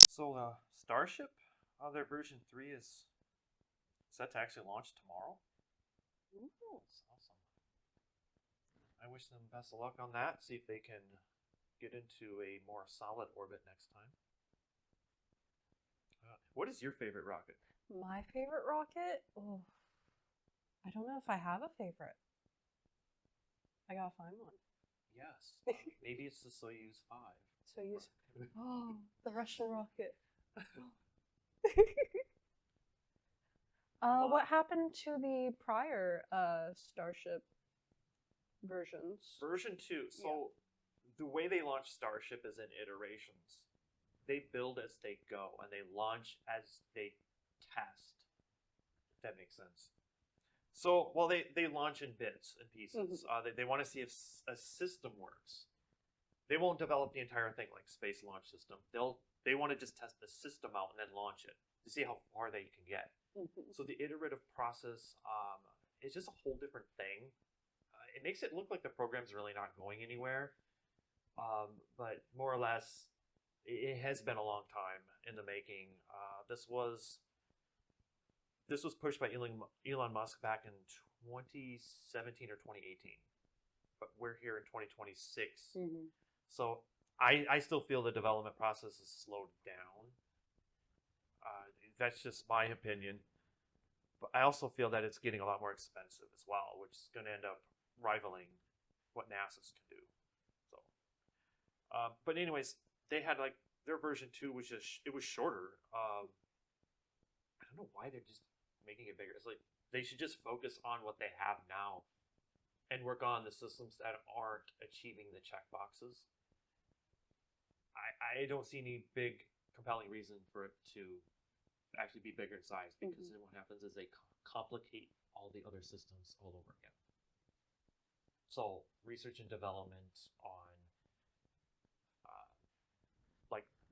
So Starship, their version 3 is set to actually launch tomorrow. Ooh. That's awesome. I wish them best of luck on that. See if they can get into a more solid orbit next time. What is your favorite rocket? My favorite rocket? Oh, I don't know if I have a favorite. I gotta find one. Yes. Maybe it's the Soyuz 5. Soyuz. Oh, the Russian rocket. What happened to the prior Starship versions? Version 2. So the way they launch Starship is in iterations. They build as they go, and they launch as they test. If that makes sense. So, well, they launch in bits and pieces. They want to see if a system works. They won't develop the entire thing like Space Launch System. They want to just test the system out and then launch it to see how far they can get. So the iterative process is just a whole different thing. It makes it look like the program's really not going anywhere, but more or less, it has been a long time in the making. This was pushed by Elon Musk back in 2017 or 2018, but we're here in 2026. So I still feel the development process is slowed down. That's just my opinion. But I also feel that it's getting a lot more expensive as well, which is going to end up rivaling what NASA's can do. So, but anyways, they had like their version 2, which is it was shorter. I don't know why they're just making it bigger. It's like they should just focus on what they have now and work on the systems that aren't achieving the check boxes. I don't see any big compelling reason for it to actually be bigger in size, because then what happens is they complicate all the other systems all over again. So research and development on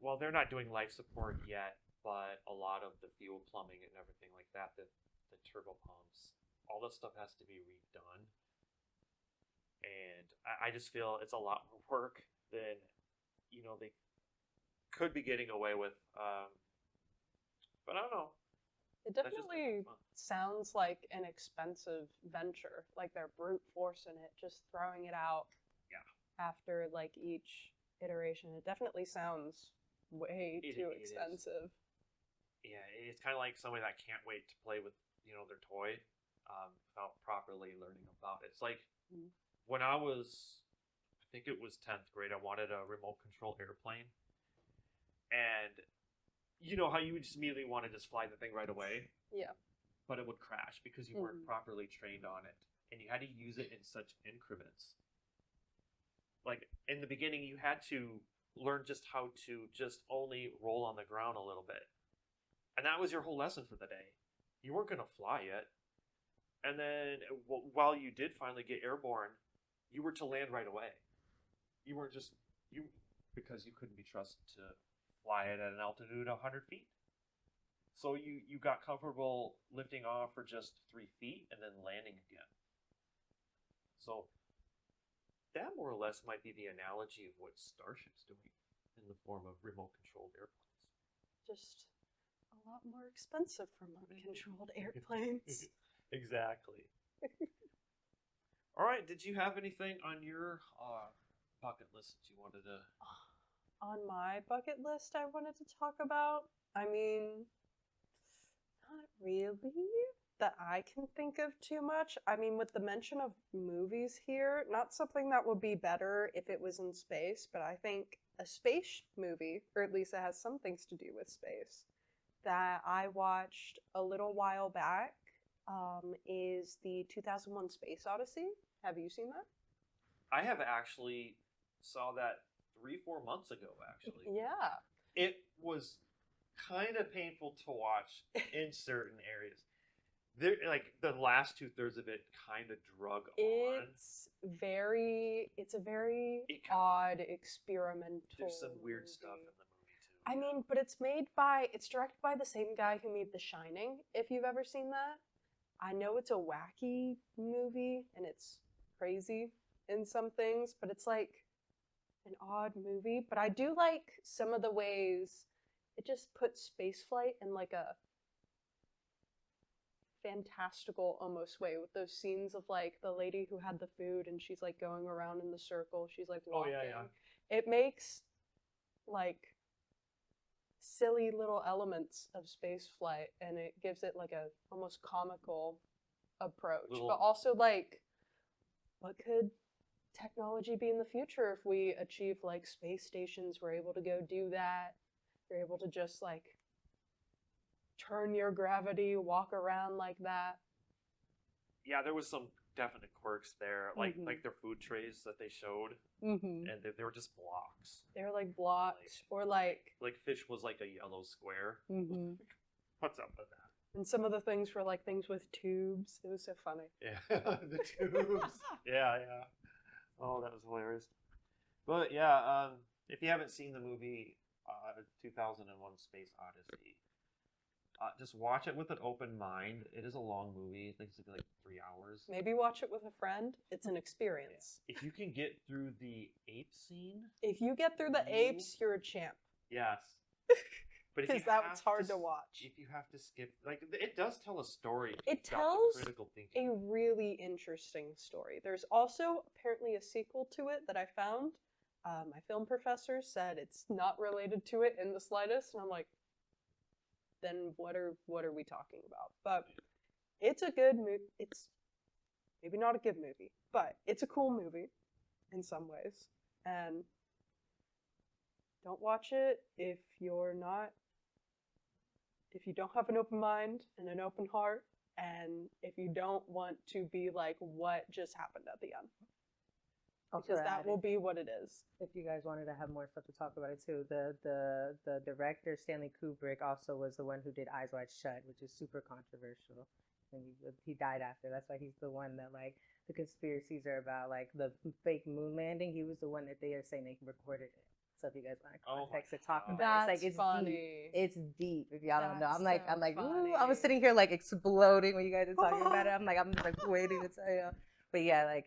well, they're not doing life support yet, but a lot of the fuel plumbing and everything like that, the turbo pumps, all that stuff has to be redone. And I just feel it's a lot more work than they could be getting away with. But I don't know. It definitely sounds like an expensive venture. Like they're brute forcing it, just throwing it out. Yeah. After like each iteration, it definitely sounds way too expensive. Yeah, it's kind of like somebody that can't wait to play with their toy without properly learning about it. It's like when I think it was 10th grade, I wanted a remote control airplane, and you know how you would just immediately want to just fly the thing right away. Yeah. But it would crash because you weren't properly trained on it, and you had to use it in such increments. Like in the beginning, you had to learn just how to just only roll on the ground a little bit. And that was your whole lesson for the day. You weren't going to fly yet. And then while you did finally get airborne, you were to land right away. You weren't just, because you couldn't be trusted to fly it at an altitude of 100 feet. So you got comfortable lifting off for just 3 feet and then landing again. So that more or less might be the analogy of what Starship's doing in the form of remote-controlled airplanes. Just a lot more expensive for remote-controlled airplanes. Exactly. All right, did you have anything on your bucket list that you wanted to... On my bucket list I wanted to talk about? I mean, not really that I can think of too much. I mean, with the mention of movies here, not something that would be better if it was in space, but I think a space movie, or at least it has some things to do with space, that I watched a little while back is the 2001 Space Odyssey. Have you seen that? I have actually saw that 3-4 months ago, actually. Yeah. It was kind of painful to watch in certain areas. There, like the last 2/3 of it kind of drug on. It's a very odd experimental. There's some weird stuff in the movie too. I mean, but it's directed by the same guy who made The Shining, if you've ever seen that. I know it's a wacky movie and it's crazy in some things, but it's like an odd movie, but I do like some of the ways it just puts spaceflight in like a fantastical almost way with those scenes of like the lady who had the food and she's like going around in the circle, she's like Oh walking. yeah. It makes like silly little elements of space flight and it gives it like a almost comical approach. But also like what could technology be in the future if we achieve like space stations, we're able to go do that. You're able to just like turn your gravity, walk around like that. Yeah, there was some definite quirks there, like their food trays that they showed, Mm-hmm. and they were just blocks. They were like blocks, or like fish was like a yellow square. mm-hmm. What's up with that? And some of the things were like things with tubes. It was so funny. Yeah, the tubes. Yeah. Oh, that was hilarious. But yeah, if you haven't seen the movie 2001: Space Odyssey, just watch it with an open mind. It is a long movie. I think it's like 3 hours. Maybe watch it with a friend. It's an experience. Yeah. If you can get through the ape scene. If you get through the apes, you're a champ. Yes. But because that was hard to watch. If you have to skip, like, it does tell a story. It tells a really interesting story. There's also apparently a sequel to it that I found. My film professor said it's not related to it in the slightest, and I'm like, then what are we talking about? But it's a good movie. It's maybe not a good movie, but it's a cool movie in some ways. And don't watch it if you don't have an open mind and an open heart, and if you don't want to be like what just happened at the end. Because that will be what it is. If you guys wanted to have more stuff to talk about it too, the director Stanley Kubrick also was the one who did Eyes Wide Shut, which is super controversial, and he died after. That's why he's the one that like the conspiracies are about, like the fake moon landing. He was the one that they are saying they recorded it. So if you guys want context to talk about, it's like it's funny. Deep. It's deep. If y'all don't know, I'm like, funny. ooh, I was sitting here like exploding when you guys were talking about it. I'm just like waiting to tell you. But yeah, like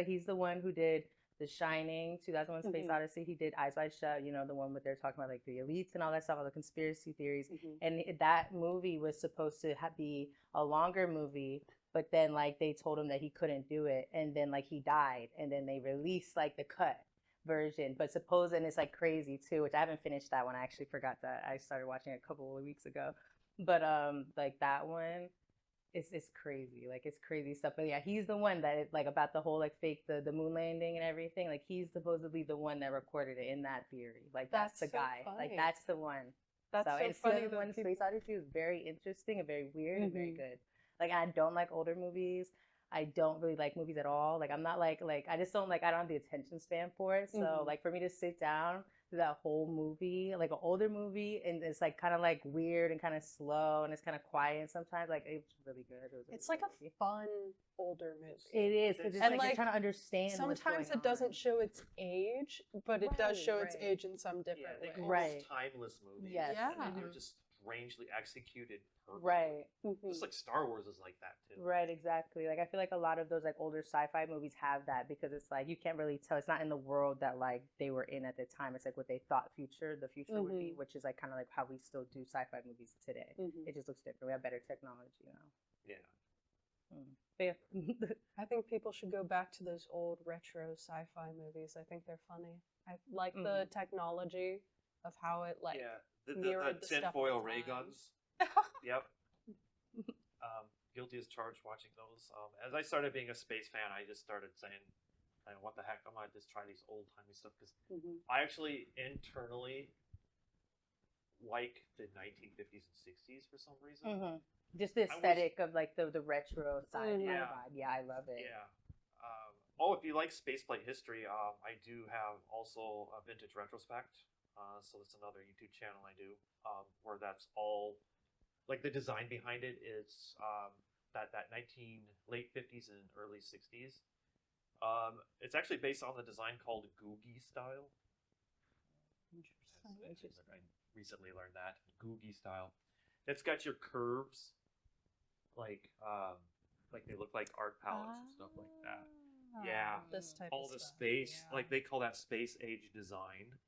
he's the one who did The Shining, 2001: Space Odyssey. He did Eyes Wide Shut, you know, the one where they're talking about like the elites and all that stuff, all the conspiracy theories. And that movie was supposed to be a longer movie, but then like they told him that he couldn't do it, and then like he died, and then they released like the cut version. But and it's like crazy too, which I haven't finished that one. I actually forgot that. I started watching it a couple of weeks ago. But like that one, it's crazy. Like it's crazy stuff. But yeah, he's the one that like about the whole like fake the moon landing and everything. Like he's supposedly the one that recorded it in that theory. Like that's the guy. Funny. Like that's the one. That's so funny. One Space Odyssey was very interesting and very weird and very good. Like I don't like older movies. I don't really like movies at all. Like I'm not like I just don't like, I don't have the attention span for it. So like for me to sit down through that whole movie, like an older movie, and it's like kind of like weird and kind of slow and it's kind of quiet sometimes, like it's really good. It's like a fun older movie. It is, because it's like you're trying to understand. Sometimes it doesn't show its age, but it does show its age in some different way. They call those timeless movies. Yes. And they're just strangely executed perfectly. Right. Just like Star Wars is like that too. Right, exactly. Like I feel like a lot of those like older sci-fi movies have that, because it's like you can't really tell. It's not in the world that like they were in at the time. It's like what they thought the future would be, which is like kind of like how we still do sci-fi movies today. It just looks different. We have better technology now. Yeah. Yeah. I think people should go back to those old retro sci-fi movies. I think they're funny. I like the technology of how it like the tinfoil ray guns. Yep. Guilty as charged watching those. As I started being a space fan, I just started saying, what the heck, I'm gonna just try these old timey stuff, because I actually internally like the 1950s and 60s for some reason. Just the aesthetic of like the retro sci-fi vibe. Yeah, I love it. Yeah. If you like spaceflight history, I do have also a vintage retrospect. So that's another YouTube channel I do, where that's all, like the design behind it is that late 50s and early 60s. It's actually based on the design called Googie style. Interesting. I recently learned that Googie style. It's got your curves, like they look like art palettes and stuff like that. Yeah. This type all of the stuff. space, Yeah. like they call that space age design.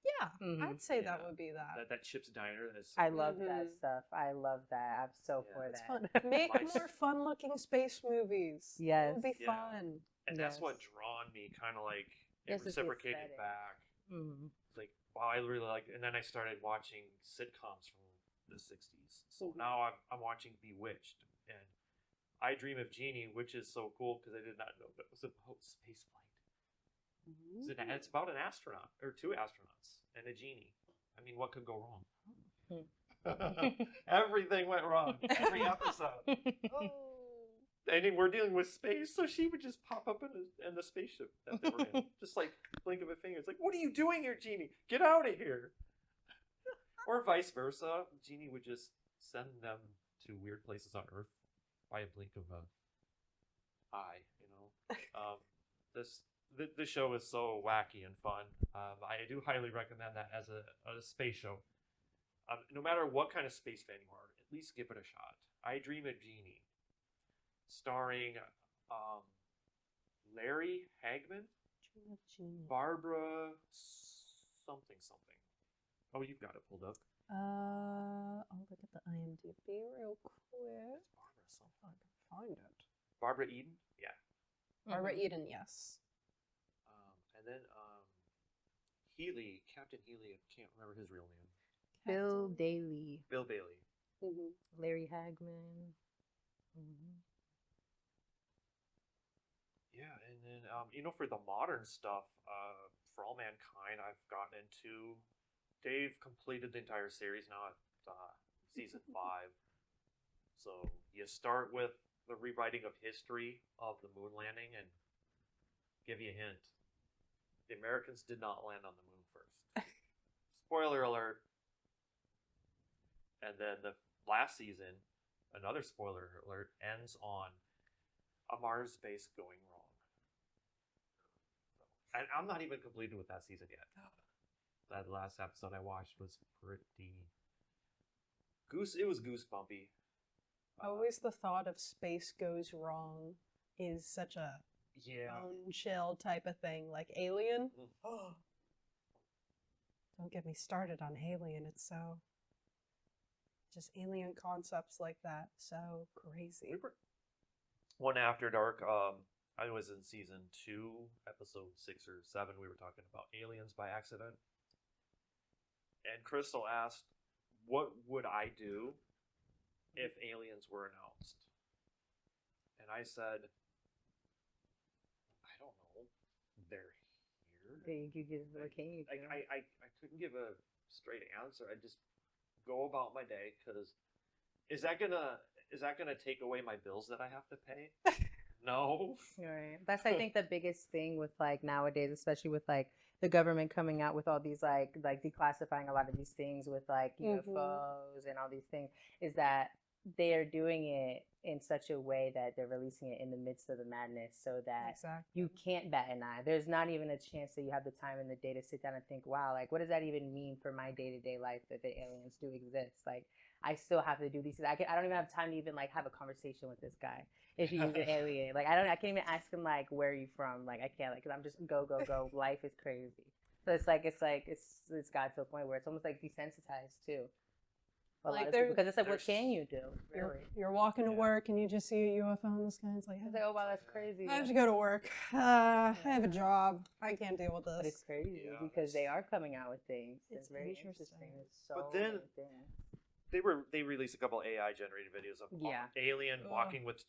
Yeah, Mhm. I'd say that Yeah. would be that. That Chip's Diner. That's I love that Mhm. stuff. I love that. I'm so Yeah, for It's that. fun. Make My more s- fun-looking space movies. It Yes. would be Yeah. fun. and that's what Yes. drawn me, kind of like Yes, it it's the reciprocated aesthetic. back. Mhm. It's like, wow, I really like. And then I started watching sitcoms from the '60s. So Mhm. now I'm watching Bewitched, and I Dream of Jeannie, which is so cool because I did not know that was about space flight. It's about an astronaut or two astronauts and a genie. I mean, what could go wrong? Everything went wrong. Every episode. Oh. And then we're dealing with space, so she would just pop up in the spaceship that they were in. Just like blink of a finger. It's like, what are you doing here, Genie? Get out of here. Or vice versa. Genie would just send them to weird places on Earth by a blink of an eye, you know? This show is so wacky and fun. I do highly recommend that as a space show. No matter what kind of space fan you are, at least give it a shot. I Dream of Jeannie, starring Larry Hagman, Dream of Jeannie. Barbara something. Oh, you've got it pulled up. I'll look at the IMDb real quick. It's Barbara something. If I can find it. Barbara Eden? Yeah. Barbara Mhm. Eden, yes. And then Healy, Captain Healy, I can't remember his real name. Bill Daly, Bill Bailey. Mm-hmm. Larry Hagman. Mhm. Yeah, and then for the modern stuff, For All Mankind, I've gotten into. Dave completed the entire series now at season 5. So you start with the rewriting of history of the moon landing, and give you a hint: the Americans did not land on the moon first. Spoiler alert. And then the last season, another spoiler alert, ends on a Mars base going wrong. And I'm not even completed with that season yet. That last episode I watched was pretty it was goosebumpy. Always the thought of space goes wrong is such a Yeah. bone chill type of thing. Like Alien. Mm. Don't get me started on Alien. It's so just alien concepts like that. So crazy. One After Dark, I was in season 2, episode 6 or 7. We were talking about aliens by accident. And Crystal asked, what would I do if aliens were announced? And I said, I don't know. They're here. What can you do? I couldn't give a straight answer. I just go about my day, because is that gonna take away my bills that I have to pay? No. Right. That's I think the biggest thing with like nowadays, especially with like the government coming out with all these like declassifying a lot of these things with like UFOs and all these things, is that they are doing it in such a way that they're releasing it in the midst of the madness, so that Exactly. you can't bat an eye. There's not even a chance that you have the time in the day to sit down and think, wow, like, what does that even mean for my day-to-day life that the aliens do exist? Like, I still have to do these things. I don't even have time to even, like, have a conversation with this guy if he's an alien. Like, I can't even ask him, like, where are you from? Like, I can't, like, because I'm just go. Life is crazy. So it's got to a point where it's almost, like, desensitized, too. Like Because it's like, what can you do? Really? You're walking to work and you just see a UFO in the sky. It's like, It's like, oh, wow, that's crazy. I have to go to work. I have a job. I can't deal with But this. it's crazy Yeah, because they are coming out with things. It's very interesting. interesting. It's so But then- many things. They released a couple AI generated videos of Yeah. alien walking with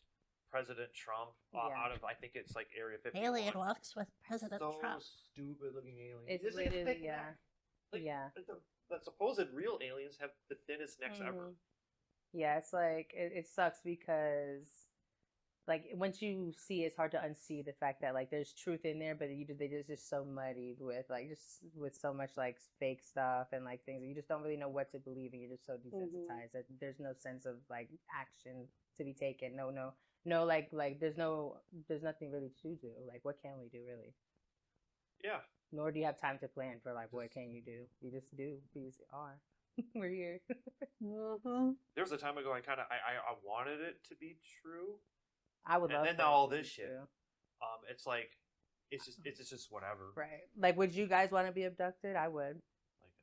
President Trump out of, I think it's like Area 51. Alien walks with President so Trump. stupid looking alien. It's It's like a literally, thick yeah. neck. Like, Yeah. The supposed real aliens have the thinnest necks ever. Yeah, it's like it sucks because like once you see, it's hard to unsee the fact that like there's truth in there, but they're just so muddied with like just with so much like fake stuff and like things that you just don't really know what to believe, and you're just so desensitized that there's no sense of like action to be taken. No, like there's nothing really to do. Like, what can we do really? Yeah. Nor do you have time to plan for like what can you do. You just do because you are. We're here. Mm-hmm. There was a time ago I wanted it to be true, I would love. And then for all it to this be shit. true. It's like it's just whatever. Right. Like, would you guys want to be abducted? I would.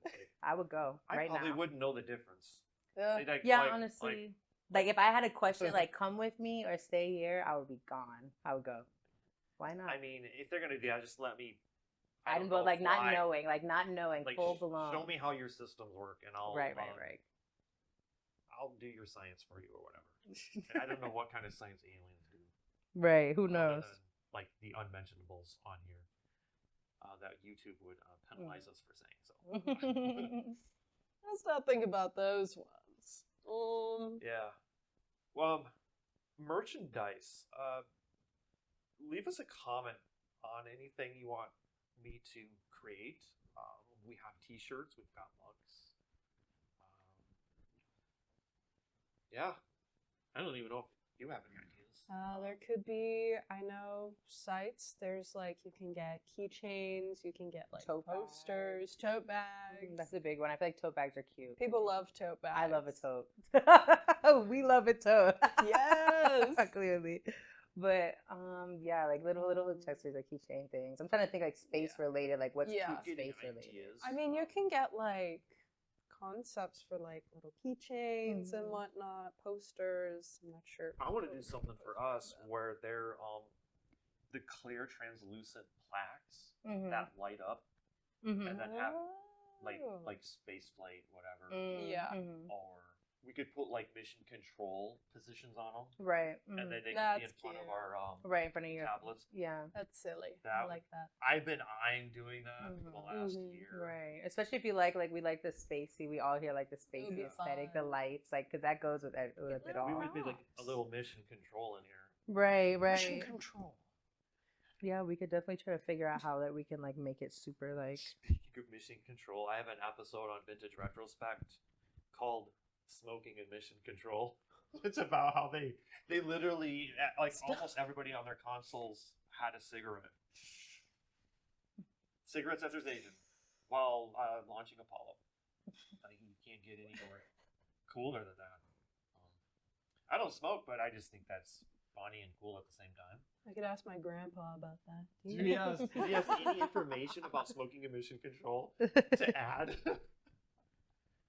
Like, I would go I right probably now. wouldn't know the difference. Yeah. Like, Yeah, like- honestly. Like, if I had a question, like, come with me or stay here, I would be gone. I would go. Why not? I mean, if they're gonna do that, just let me. I don't but know, like not fly. knowing, Like, full blown. show me how your systems work, and I'll Right. I'll do your science for you or whatever. And I don't know what kind of science aliens do. Right. Who other knows? than, like the unmentionables on here that YouTube would penalize us for saying. So Let's not think about those ones. yeah. Well, merchandise. Leave us a comment on anything you want me to create. We have T-shirts. We've got mugs. Yeah. I don't even know if you have any ideas. There could be, I know, sites. There's like, you can get keychains, you can get like Tote posters, tote bags. That's a big one. I feel like tote bags are cute. People love tote bags. I love a tote. We love a tote. Yes. Clearly. But yeah, like little accessories like keychain things. I'm trying to think like space related, like what's Yeah. cute Getting space related. ideas. I mean, you can get like concepts for like little keychains and whatnot, posters. I'm not sure. I want to do something for us where they're the clear translucent plaques that light up and then have like space flight whatever. Yeah. Or we could put like mission control positions on them, Right. and then they could That's be in front of cute. our Right in front of your tablets. Yeah. That's silly. That- I like that. I've been eyeing doing that for the last year. Right. Especially if you like we like the spacey. We all here like the spacey be aesthetic, the fun. lights, like because that goes with it We all. would be like a little mission control in here. Right. Mission Right. control. Yeah, we could definitely try to figure out how that we can like make it super like. Speaking of mission control, I have an episode on Vintage Retrospect called "Smoking and Mission Control." It's about how they literally like almost everybody on their consoles had a cigarette. Cigarette cessation while launching Apollo. Like, you can't get any more cooler than that. I don't smoke, but I just think that's funny and cool at the same time. I could ask my grandpa about that. Do you have any information about smoking and mission control to add?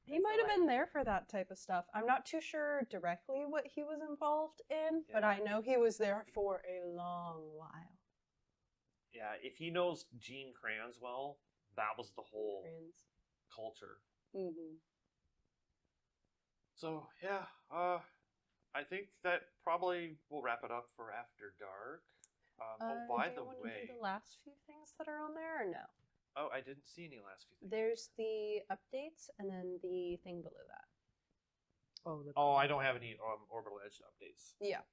He might have been there for that type of stuff. I'm not too sure directly what he was involved in, but I know he was there for a long while. Yeah, if he knows Gene Kranz well, that was the whole culture. Mm-hmm. So yeah, I think that probably will wrap it up for After Dark. By do the you want to way, do the last few things that are on there, or no? oh, I didn't see any last few things. There's the updates and then the thing below that. Oh, I don't have any Orbital Edge updates. Yeah.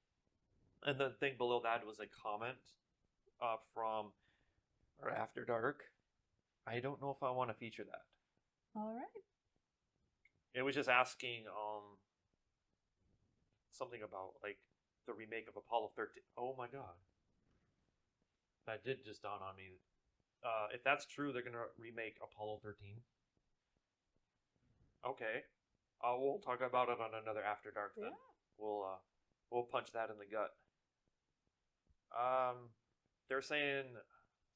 And the thing below that was a comment from our After Dark. I don't know if I want to feature that. All right. It was just asking something about like the remake of Apollo 13. Oh my god. That did just dawn on me. If that's true, they're gonna remake Apollo 13. Okay. We'll talk about it on another After Dark then. Yeah. We'll punch that in the gut. They're saying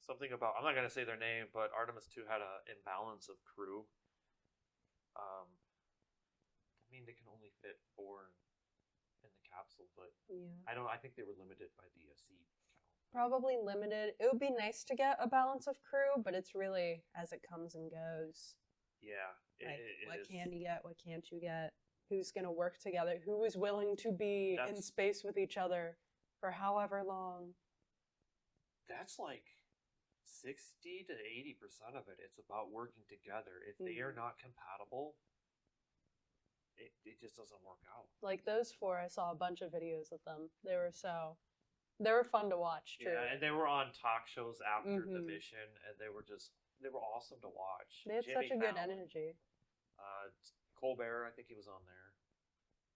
something about, I'm not gonna say their name, but Artemis 2 had an imbalance of crew. I mean, they can only fit 4 in the capsule, but Yeah. I think they were limited by the seat count. Probably limited. It would be nice to get a balance of crew, but it's really as it comes and goes. Yeah. Like, it what is. can you get? What can't you get? Who's going to work together? Who is willing to be in That's- space with each other for however long? That's like 60 to 80% of it. It's about working together. If they are not compatible, it just doesn't work out. Like those 4, I saw a bunch of videos of them. They were fun to watch, too. Yeah, and they were on talk shows after the Mhm. mission, and they were awesome to watch. They had Jimmy such a good Fallon, energy. Colbert, I think he was on there,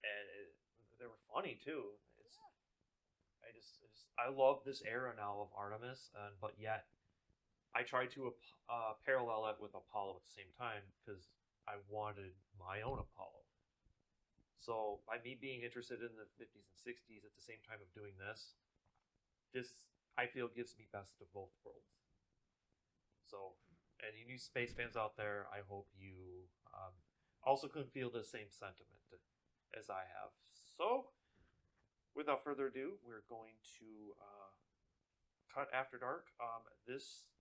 and they were funny too. I love this era now of Artemis, but yet I try to parallel it with Apollo at the same time because I wanted my own Apollo. So by me being interested in the 50s and 60s at the same time of doing this I feel gives me best of both worlds. So, any new space fans out there, I hope you also can feel the same sentiment as I have. So, without further ado, we're going to cut After Dark.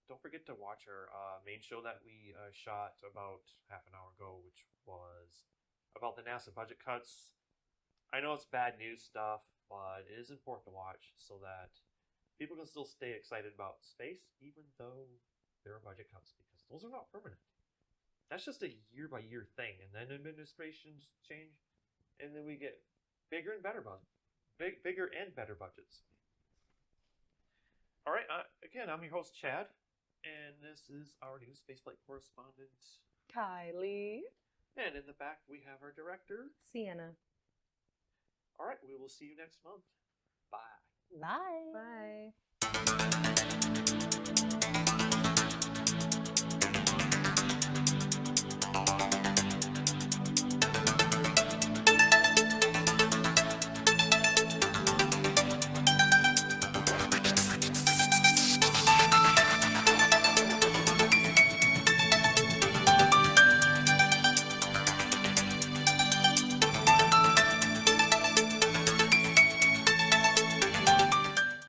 Don't forget to watch our main show that we shot about half an hour ago, which was about the NASA budget cuts. I know it's bad news stuff, but it is important to watch so that people can still stay excited about space, even though there are budget cuts, because those are not permanent. That's just a year-by-year thing, and then administrations change, and then we get bigger and better bigger and better budgets. All right, again, I'm your host, Chad, and this is our new spaceflight correspondent, Kylie. And in the back, we have our director, Sienna. All right, we will see you next month. Bye. Bye. Bye.